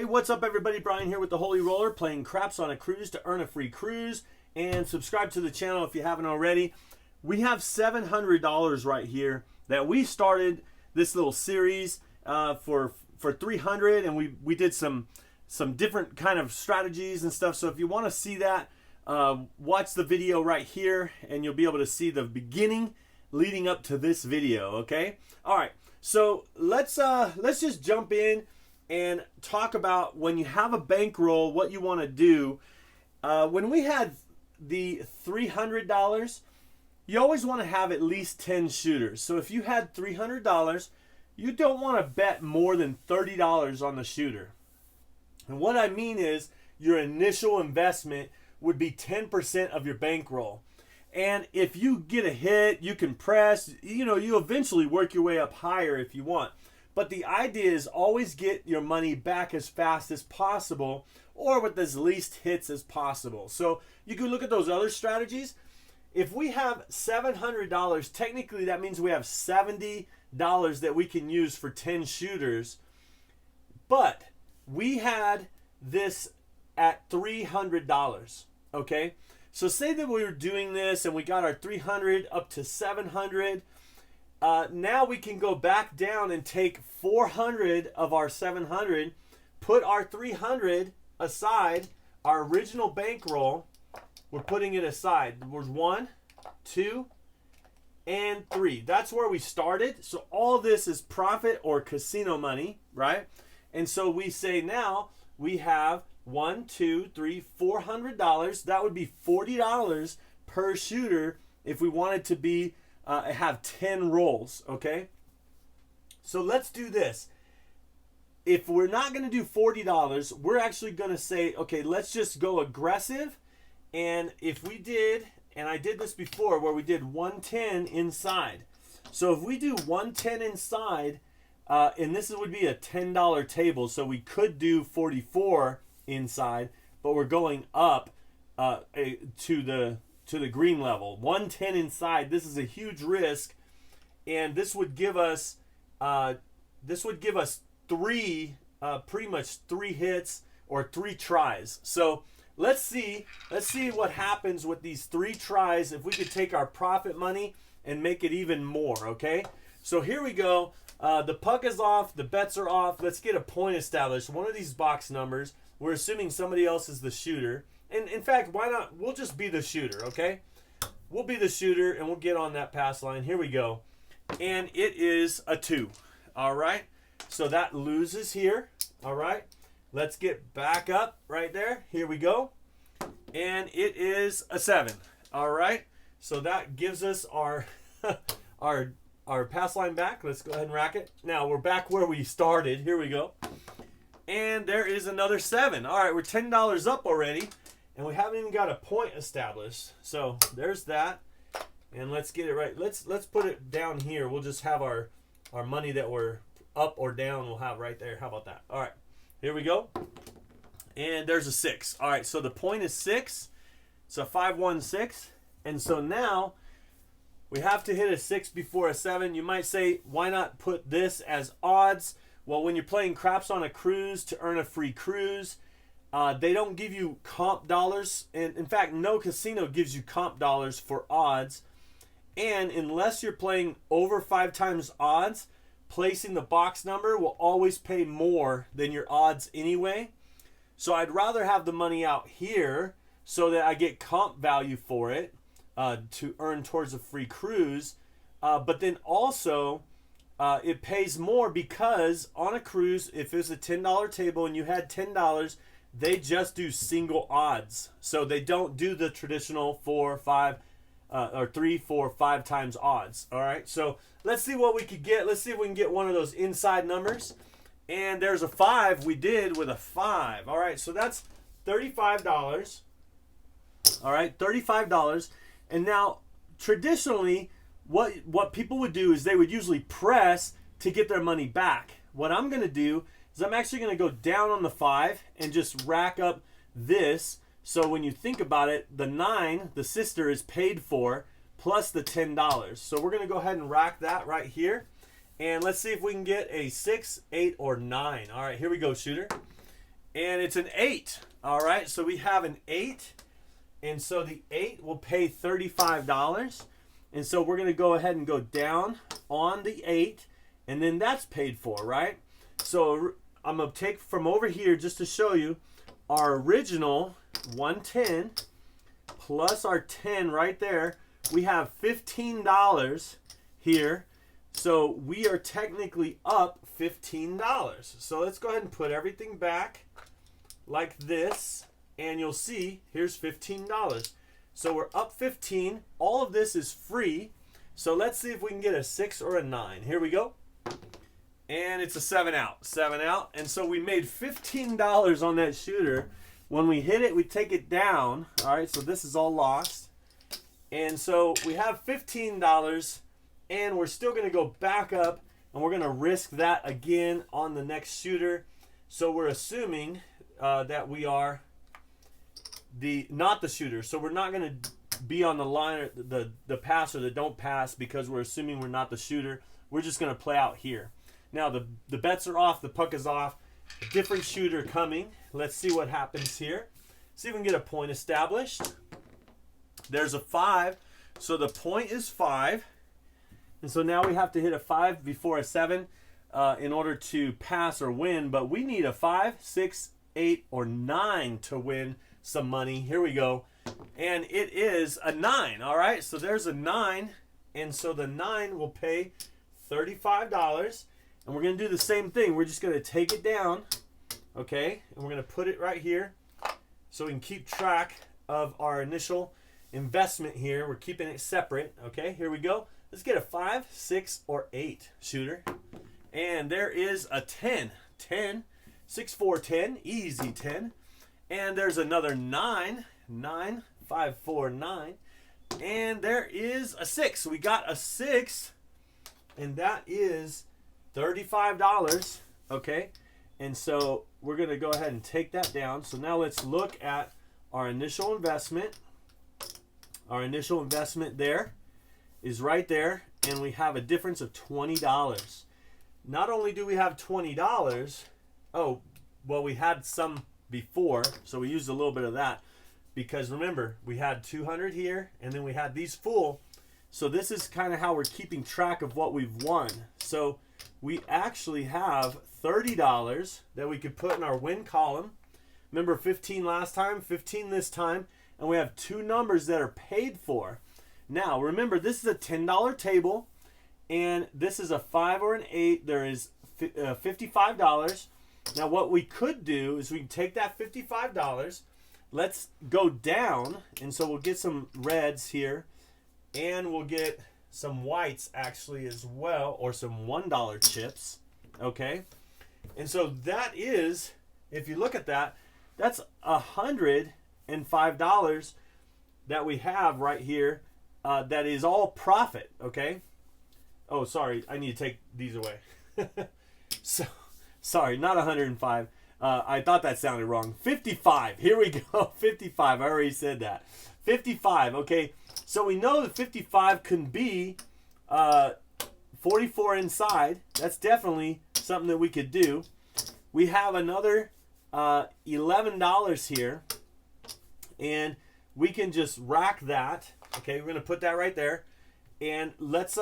what's up everybody? Brian here with the Holy Roller, playing craps on a cruise to earn a free cruise. And subscribe to the channel if you haven't already. We have $700 right here that we started this little series for $300, and we did some different kind of strategies and stuff. So if you want to see that, watch the video right here and you'll be able to see the beginning leading up to this video. Okay, all right, so let's just jump in and talk about when you have a bankroll, what you want to do. When we had the $300, you always want to have at least 10 shooters. So if you had $300, you don't want to bet more than $30 on the shooter. And what I mean is your initial investment would be 10% of your bankroll. And if you get a hit, you can press, you eventually work your way up higher if you want. But the idea is always get your money back as fast as possible, or with as least hits as possible. So you can look at those other strategies. If we have $700, technically that means we have $70 that we can use for 10 shooters. But we had this at $300, okay? So say that we were doing this and we got our 300 up to 700. Now we can go back down and take 400 of our 700, put our 300 aside, our original bankroll, we're putting it aside. There's 1, 2, and 3. That's where we started. So all this is profit or casino money, right? And so we say now we have $1, 2, 3, $400. That would be $40 per shooter if we wanted to be have 10 rolls, okay? So let's do this. If we're not going to do $40, we're actually going to say, okay, let's just go aggressive. And if we did, and I did this before where we did 110 inside. So if we do 110 inside, and this would be a $10 table, so we could do 44 inside, but we're going up to the green level. 110 inside. This is a huge risk, and this would give us pretty much 3 hits or 3 tries. So let's see what happens with these 3 tries if we could take our profit money and make it even more. Okay, so here we go. The puck is off, the bets are off. Let's get a point established. One of these box numbers. We're assuming somebody else is the shooter. And in fact, why not? We'll just be the shooter, okay? We'll be the shooter and we'll get on that pass line. Here we go. And it is a 2. All right. So that loses here. All right. Let's get back up right there. Here we go. And it is a 7. All right. So that gives us our our pass line back. Let's go ahead and rack it. Now we're back where we started. Here we go. And there is another 7. All right, we're $10 up already, and we haven't even got a point established. So there's that. And let's get it right. Let's put it down here. We'll just have our money that we're up or down. We'll have right there. How about that? All right, here we go. And there's a 6. All right, so the point is 6. So 5, 1, 6. And so now we have to hit a 6 before a 7. You might say, why not put this as odds? Well, when you're playing craps on a cruise to earn a free cruise, they don't give you comp dollars. And in fact, no casino gives you comp dollars for odds. And unless you're playing over 5 times odds, placing the box number will always pay more than your odds anyway. So I'd rather have the money out here so that I get comp value for it to earn towards a free cruise. But then also, it pays more because on a cruise, if it's a $10 table and you had $10, they just do single odds. So they don't do the traditional 4, 5, or 3, 4, 5 times odds. All right, so let's see what we could get. Let's see if we can get one of those inside numbers. And there's a 5 we did with a 5. All right, so that's $35. All right, $35. And now, traditionally, what people would do is they would usually press to get their money back. What I'm going to do is I'm actually going to go down on the 5 and just rack up this. So when you think about it, the 9, the sister, is paid for plus the $10. So we're going to go ahead and rack that right here. And let's see if we can get a 6, 8, or 9. All right, here we go, shooter. And it's an 8. All right, so we have an 8. And so the 8 will pay $35. And so we're going to go ahead and go down on the 8. And then that's paid for, right? So I'm going to take from over here just to show you our original 110 plus our 10 right there. We have $15 here. So we are technically up $15. So let's go ahead and put everything back like this. And you'll see, here's $15. So we're up 15. All of this is free. So let's see if we can get a 6 or a 9. Here we go. And it's a 7 out. 7 out. And so we made $15 on that shooter. When we hit it, we take it down. All right, so this is all lost. And so we have $15. And we're still going to go back up. And we're going to risk that again on the next shooter. So we're assuming that we are not the shooter. So we're not going to be on the line, or the pass or the don't pass, because we're assuming we're not the shooter. We're just going to play out here. Now the bets are off, the puck is off. A different shooter coming. Let's see what happens here. See if we can get a point established. There's a 5. So the point is 5. And so now we have to hit a 5 before a 7 in order to pass or win. But we need a 5, 6, 8, or 9 to win some money. Here we go. And it is a 9. All right, so there's a 9. And so the 9 will pay $35. And we're going to do the same thing. We're just going to take it down, okay? And we're going to put it right here so we can keep track of our initial investment here. We're keeping it separate, okay? Here we go. Let's get a 5, 6, or 8 shooter. And there is a 10. 10. 6, 4, 10. Easy 10. And there's another 9. 9. 5, 4, 9. And there is a 6. We got a 6. And that is $35, okay? And so we're going to go ahead and take that down. So now let's look at our initial investment. Our initial investment there is right there, and we have a difference of $20. Not only do we have $20, oh, well, we had some before, so we used a little bit of that, because remember, we had 200 here, and then we had these full. So this is kind of how we're keeping track of what we've won. So we actually have $30 that we could put in our win column. Remember 15 last time, 15 this time, and we have 2 numbers that are paid for. Now, remember, this is a $10 table, and this is a 5 or an 8. There is $55. Now, what we could do is we can take that $55. Let's go down, and so we'll get some reds here, and we'll get some whites actually as well, or some $1 chips, okay? And so that is, if you look at that, that's $105 that we have right here. That is all profit, okay? Oh, sorry, I need to take these away. So, sorry, not 105. I thought that sounded wrong. 55. Here we go. 55. I already said that. 55. Okay. So we know that 55 can be 44 inside. That's definitely something that we could do. We have another $11 here, and we can just rack that. Okay, we're gonna put that right there, and let's.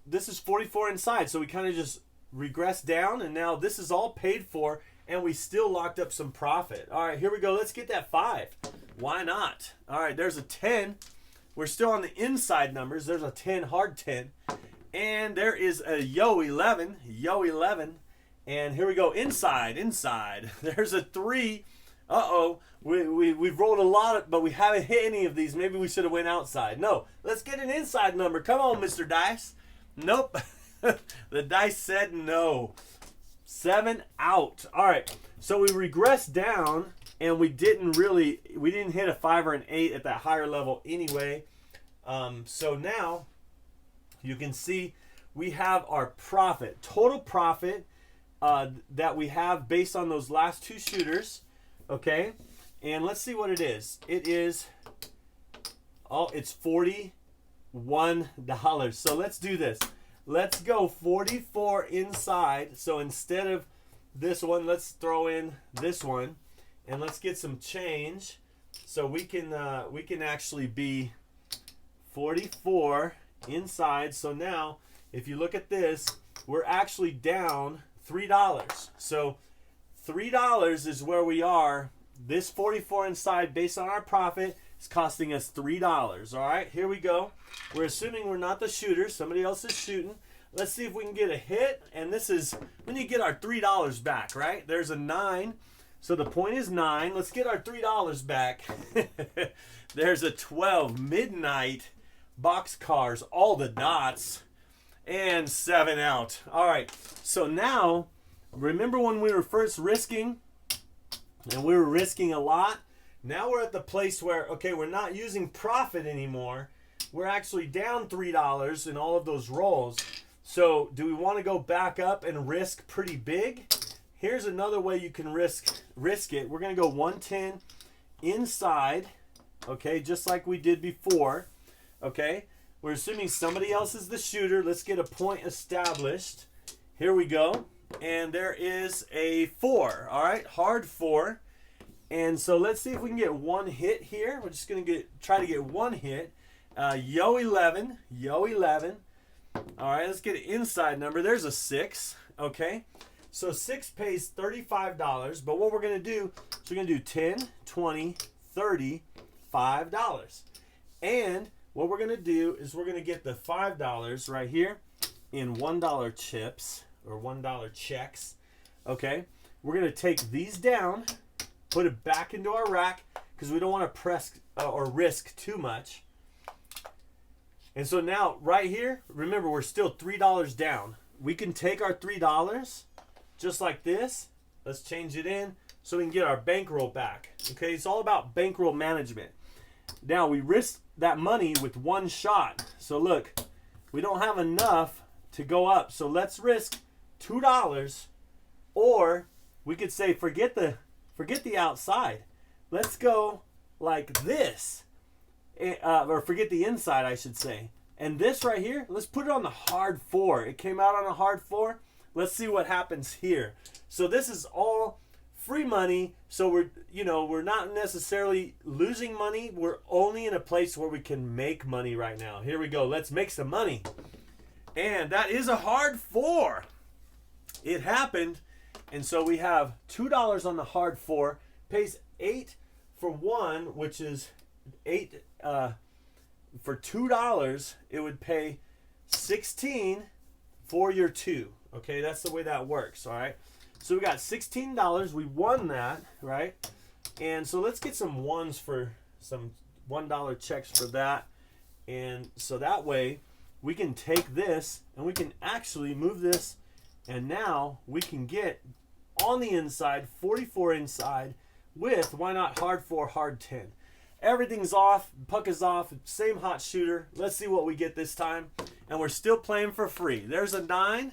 This is 44 inside, so we kind of just regress down, and now this is all paid for, and we still locked up some profit. All right, here we go. Let's get that 5. Why not? All right, there's a 10. We're still on the inside numbers. There's a 10, hard 10. And there is a yo 11. Yo 11. And here we go. Inside. There's a 3. Uh-oh. We've rolled a lot, but we haven't hit any of these. Maybe we should have went outside. No. Let's get an inside number. Come on, Mr. Dice. Nope. The dice said no. 7 out. All right. So we regressed down, and we didn't hit a 5 or an 8 at that higher level anyway. So now you can see we have our profit, total profit that we have based on those last 2 shooters. Okay. And let's see what it is. It is, it's $41. So let's do this. Let's go 44 inside. So instead of this one. Let's throw in this one, and let's get some change, so we can actually be 44 inside. So now, if you look at this, we're actually down $3. So $3 is where we are. This 44 inside, based on our profit, is costing us $3. All right, here we go. We're assuming we're not the shooter. Somebody else is shooting. Let's see if we can get a hit. And this is when you get our $3 back, right? There's a 9. So the point is 9. Let's get our $3 back. There's a 12. Midnight. Boxcars. All the dots. And 7 out. All right. So now, remember when we were first risking? And we were risking a lot? Now we're at the place where, okay, we're not using profit anymore. We're actually down $3 in all of those rolls. So do we want to go back up and risk pretty big? Here's another way you can risk it. We're going to go 110 inside, okay, just like we did before, okay? We're assuming somebody else is the shooter. Let's get a point established. Here we go. And there is a 4, all right, hard 4. And so let's see if we can get one hit here. We're just going to try to get one hit. Yo 11. All right, let's get an inside number. There's a 6, okay? So 6 pays $35, but what we're going to do is we're going to do 10, 20, 30, $5. And what we're going to do is we're going to get the $5 right here in $1 chips or $1 checks, okay? We're going to take these down, put it back into our rack because we don't want to press or risk too much. And so now, right here, remember, we're still $3 down. We can take our $3 just like this. Let's change it in so we can get our bankroll back. Okay, it's all about bankroll management. Now, we risk that money with one shot. So look, we don't have enough to go up. So let's risk $2, or we could say forget the outside. Let's go like this. Or forget the inside, I should say. And this right here, let's put it on the hard 4. It came out on a hard 4. Let's see what happens here. So this is all free money. So we're not necessarily losing money. We're only in a place where we can make money right now. Here we go. Let's make some money. And that is a hard 4. It happened. And so we have $2 on the hard 4. Pays 8 for 1, which is 8 for $2. It would pay 16 for your 2. Okay, that's the way that works. All right, so we got $16. We won that, right? And so let's get some ones for some $1 checks for that. And so that way we can take this and we can actually move this, and now we can get on the inside 44 inside with, why not, hard 4, hard 10. Everything's off, puck is off, same hot shooter. Let's see what we get this time. And we're still playing for free. There's a 9.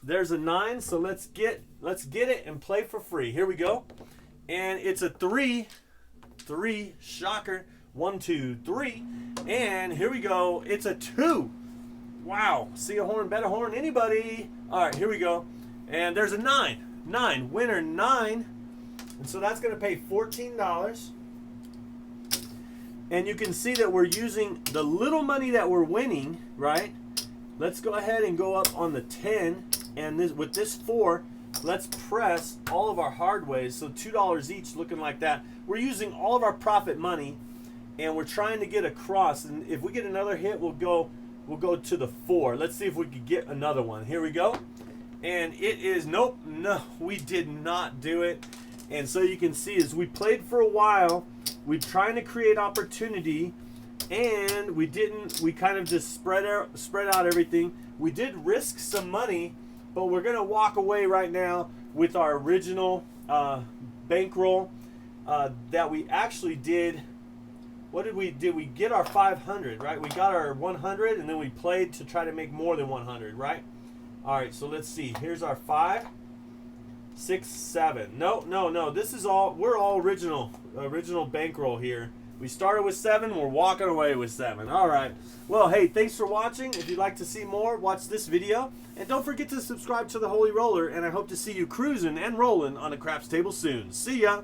There's a 9, so let's get it and play for free. Here we go. And it's a 3. 3, shocker. 1, 2, 3. And here we go. It's a 2. Wow. See a horn, bet a horn, anybody? All right, here we go. And there's a 9. 9, winner 9. And so that's going to pay $14. And you can see that we're using the little money that we're winning, right? Let's go ahead and go up on the 10. And with this 4, let's press all of our hard ways. So $2 each, looking like that. We're using all of our profit money, and we're trying to get across. And if we get another hit, we'll go to the 4. Let's see if we could get another one. Here we go. And it is, nope, no, we did not do it. And so you can see as we played for a while, we're trying to create opportunity, and we didn't. We kind of just spread out everything. We did risk some money, but we're going to walk away right now with our original bankroll that we actually did. What did we do? We get our 500, right? We got our 100, and then we played to try to make more than 100, right? All right, so let's see. Here's our 5, 6, 7. No. This is all, we're all original bankroll here. We started with 7. We're walking away with 7. All right. Well, hey, thanks for watching. If you'd like to see more, watch this video. And don't forget to subscribe to The Holy Roller. And I hope to see you cruising and rolling on a craps table soon. See ya.